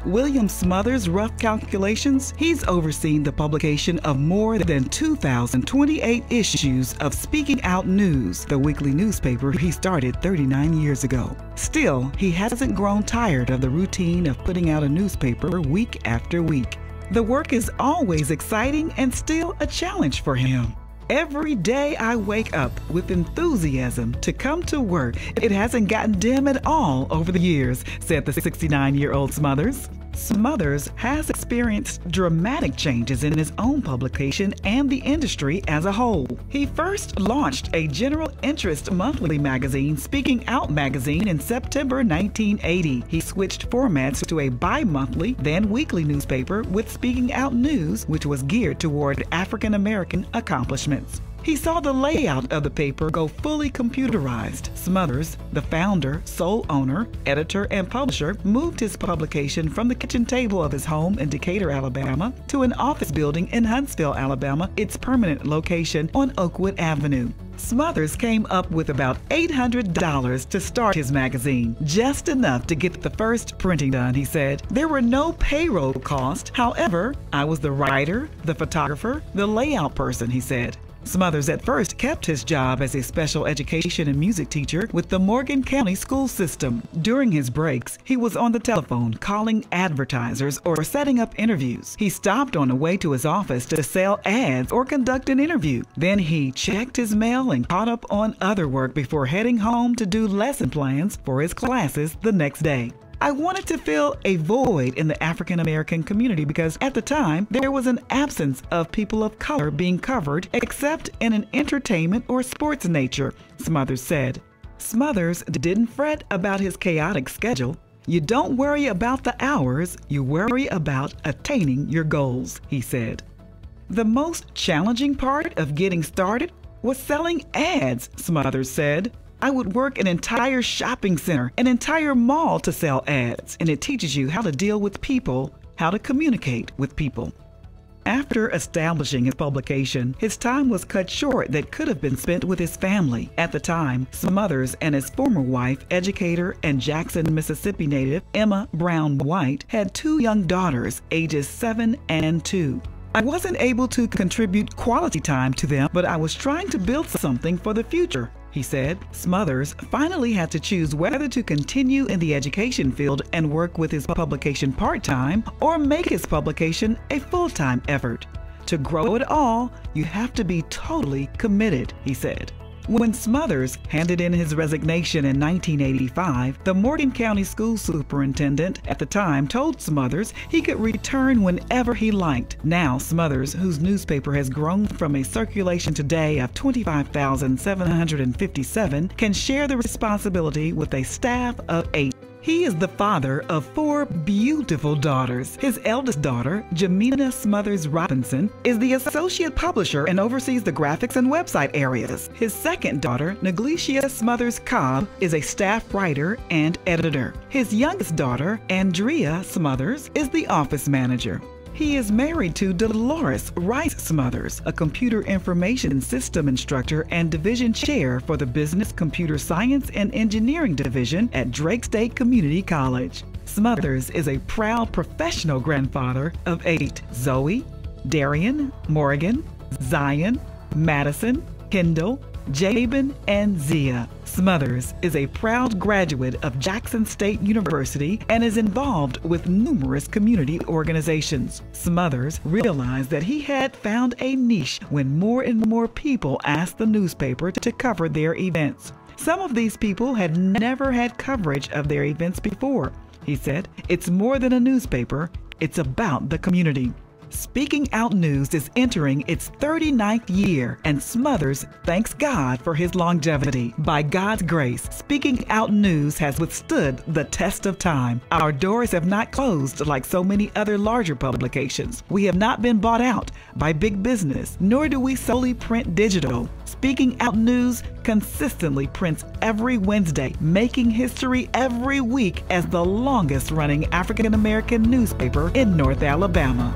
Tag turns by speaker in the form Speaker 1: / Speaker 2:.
Speaker 1: William Smothers' rough calculations, he's overseen the publication of more than 2,028 issues of Speaking Out News, the weekly newspaper he started 39 years ago. Still, he hasn't grown tired of the routine of putting out a newspaper week after week. The work is always exciting and still a challenge for him. Every day I wake up with enthusiasm to come to work. It hasn't gotten dim at all over the years, said the 69-year-old Smothers. Smothers has experienced dramatic changes in his own publication and the industry as a whole. He first launched a general interest monthly magazine, Speaking Out magazine, in September 1980. He switched formats to a bi-monthly, then weekly newspaper with Speaking Out News, which was geared toward African American accomplishments. He saw the layout of the paper go fully computerized. Smothers, the founder, sole owner, editor, and publisher, moved his publication from the kitchen table of his home in Decatur, Alabama, to an office building in Huntsville, Alabama, its permanent location on Oakwood Avenue. Smothers came up with about $800 to start his magazine, just enough to get the first printing done, he said. There were no payroll costs. However, I was the writer, the photographer, the layout person, he said. Smothers at first kept his job as a special education and music teacher with the Morgan County school system. During his breaks, he was on the telephone calling advertisers or setting up interviews. He stopped on the way to his office to sell ads or conduct an interview. Then he checked his mail and caught up on other work before heading home to do lesson plans for his classes the next day. I wanted to fill a void in the African American community because at the time there was an absence of people of color being covered except in an entertainment or sports nature, Smothers said. Smothers didn't fret about his chaotic schedule. You don't worry about the hours, you worry about attaining your goals, he said. The most challenging part of getting started was selling ads, Smothers said. I would work an entire shopping center, an entire mall to sell ads, and it teaches you how to deal with people, how to communicate with people. After establishing his publication, his time was cut short that could have been spent with his family. At the time, Smothers and his former wife, educator and Jackson, Mississippi native Emma Brown White, had two young daughters, ages 7 and 2. I wasn't able to contribute quality time to them, but I was trying to build something for the future, he said. Smothers finally had to choose whether to continue in the education field and work with his publication part-time or make his publication a full-time effort. To grow it all, you have to be totally committed, he said. When Smothers handed in his resignation in 1985, the Morgan County school superintendent at the time told Smothers he could return whenever he liked. Now Smothers, whose newspaper has grown from a circulation today of 25,757, can share the responsibility with a staff of 8. He is the father of 4 beautiful daughters. His eldest daughter, Jamina Smothers Robinson, is the associate publisher and oversees the graphics and website areas. His second daughter, Neglecia Smothers Cobb, is a staff writer and editor. His youngest daughter, Andrea Smothers, is the office manager. He is married to Dolores Rice Smothers, a computer information system instructor and division chair for the Business, Computer Science, and Engineering Division at Drake State Community College. Smothers is a proud professional grandfather of 8: Zoe, Darian, Morgan, Zion, Madison, Kendall, Jabin, and Zia. Smothers is a proud graduate of Jackson State University and is involved with numerous community organizations. Smothers realized that he had found a niche when more and more people asked the newspaper to cover their events. Some of these people had never had coverage of their events before. He said, "It's more than a newspaper, it's about the community." Speaking Out News is entering its 39th year, and Smothers thanks God for his longevity. By God's grace, Speaking Out News has withstood the test of time. Our doors have not closed like so many other larger publications. We have not been bought out by big business, nor do we solely print digital. Speaking Out News consistently prints every Wednesday, making history every week as the longest-running African American newspaper in North Alabama.